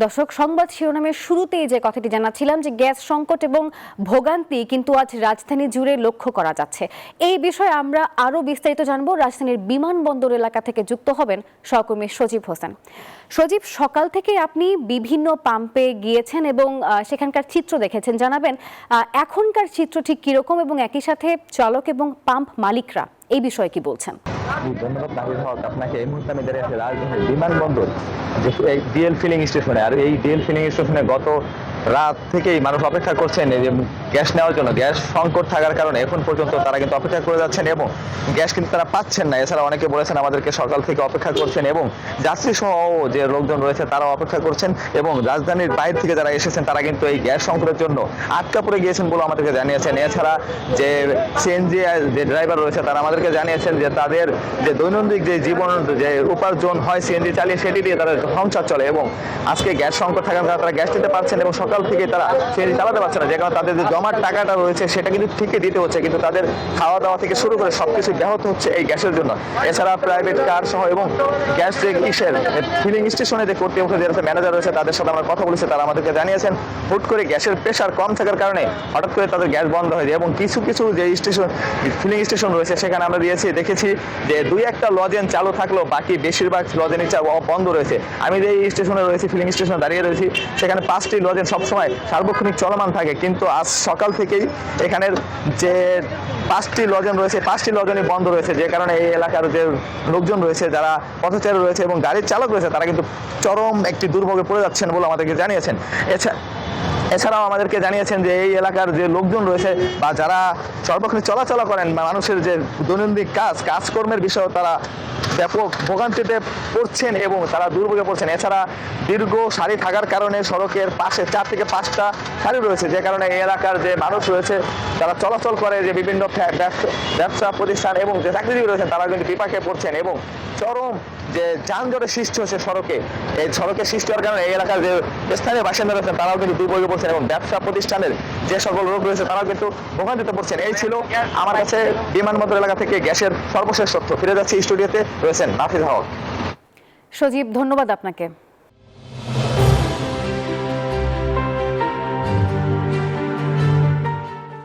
দর্শক, সংবাদ শিরোনামের শুরুতেই যে কথাটি জানাচ্ছিলাম যে গ্যাস সংকট এবং ভোগান্তি কিন্তু আজ রাজধানী জুড়ে লক্ষ্য করা যাচ্ছে। এই বিষয়ে আমরা আরো বিস্তারিত জানবো। রাজধানীর বিমানবন্দর এলাকা থেকে যুক্ত হবেন সহকর্মী সজীব হোসেন। সজীব, সকাল থেকে আপনি বিভিন্ন পাম্পে গিয়েছেন এবং সেখানকার চিত্র দেখেছেন, জানাবেন এখনকার চিত্র ঠিক কিরকম এবং একই সাথে চালক এবং পাম্প মালিকরা এই বিষয়ে কি বলছেন? ধন্যবাদ নাহিদ হক আপনাকে। এই মুহূর্তে আমি দাঁড়িয়ে আছি রাজধানীর বিমানবন্দর এই ডিএল ফিলিং স্টেশনে। আর এই ডিএল ফিলিং স্টেশনে গত রাত থেকেই মানুষ অপেক্ষা করছেন এই যে গ্যাস নেওয়ার জন্য। গ্যাস সংকট থাকার কারণে এখন পর্যন্ত তারা কিন্তু অপেক্ষা করে যাচ্ছেন এবং গ্যাস কিন্তু তারা পাচ্ছেন না। এছাড়া অনেকে বলেছেন আমাদেরকে সকাল থেকে অপেক্ষা করছেন এবং যাত্রী সহ যে লোকজন রয়েছে তারাও অপেক্ষা করছেন এবং রাজধানীর বাইরে থেকে যারা এসেছেন তারা কিন্তু এই গ্যাস সংকটের জন্য আটকা পড়ে গিয়েছেন বলে আমাদেরকে জানিয়েছেন। এছাড়া যে সিএনজি যে ড্রাইভার রয়েছে তারা আমাদেরকে জানিয়েছেন যে তাদের যে দৈনন্দিন যে জীবন যে উপার্জন হয় সিএনজি চালিয়ে সেটি দিয়ে তারা সংসার চলে এবং আজকে গ্যাস সংকট থাকার কারণে তারা গ্যাস দিতে পারছেন এবং সকাল থেকে তারা সিএনজি চালাতে পারছে না, যে কারণে তাদের যে জমার টাকাটা রয়েছে সেটা কিন্তু ঠিকই দিতে হচ্ছে, কিন্তু তাদের খাওয়া দাওয়া থেকে শুরু করে সবকিছু ব্যাহত হচ্ছে এই গ্যাসের জন্য। এছাড়া প্রাইভেট কার সহ এবং গ্যাস যে ইসের ফিলিং স্টেশনে যে কর্তৃপক্ষ যে ম্যানেজার রয়েছে তাদের সাথে আমরা কথা বলেছি, তারা আমাদেরকে জানিয়েছেন হুট করে গ্যাসের প্রেশার কম থাকার কারণে হঠাৎ করে তাদের গ্যাস বন্ধ হয়ে যায় এবং কিছু কিছু যে স্টেশন ফিলিং স্টেশন রয়েছে সেখানে আমরা দেখেছি যে দুই একটা লজেন চালু থাকলেও বাকি বেশিরভাগ লজেনই বন্ধ রয়েছে। আমি যে স্টেশনে রয়েছি, ফিলিং স্টেশনে দাঁড়িয়ে রয়েছি, সেখানে 5টি লজেন সবসময় সার্বক্ষণিক চলমান থাকে, কিন্তু আজ সকাল থেকেই এখানের যে 5টি লজেন রয়েছে 5টি লজেনই বন্ধ রয়েছে, যে কারণে এই এলাকার যে লোকজন রয়েছে যারা পথচারী রয়েছে এবং গাড়ির চালক রয়েছে তারা কিন্তু চরম একটি দুর্ভোগে পড়ে যাচ্ছেন বলে আমাদেরকে জানিয়েছেন। এছাড়াও আমাদেরকে জানিয়েছেন যে এই এলাকার যে লোকজন রয়েছে বা যারা সর্বক্ষণ চলাচলা করেন বা মানুষের যে দৈনন্দিন কাজকর্মের বিষয়ে তারা ব্যাপক ভোগান্তিতে পড়ছেন এবং তারা দুর্ভোগে পড়ছেন। এছাড়া দীর্ঘ সারি থাকার কারণে সড়কের পাশে 4 থেকে 5টা সারি রয়েছে, যে কারণে এই এলাকার যে মানুষ রয়েছে তারা চলাচল করে যে বিভিন্ন ব্যবসা প্রতিষ্ঠান এবং যে চাকরিজীবী রয়েছেন তারা কিন্তু বিপাকে পড়ছেন এবং চরম যে যানজটের সৃষ্টি হচ্ছে সড়কে। এই সড়কের সৃষ্টি হওয়ার কারণে এই এলাকার যে স্থানীয় বাসিন্দা রয়েছেন তারাও কিন্তু দুর্ভোগে পড়ছেন এবং ব্যবসা প্রতিষ্ঠানের যে সকল লোক রয়েছে তারাও কিন্তু ভোগান্তিতে পড়ছেন। এই ছিল আমার কাছে বিমানবন্দর এলাকা থেকে গ্যাসের সর্বশেষ তথ্য। ফিরে যাচ্ছি স্টুডিওতে, রয়েছেন নাফিজ হক। সজীব, ধন্যবাদ আপনাকে।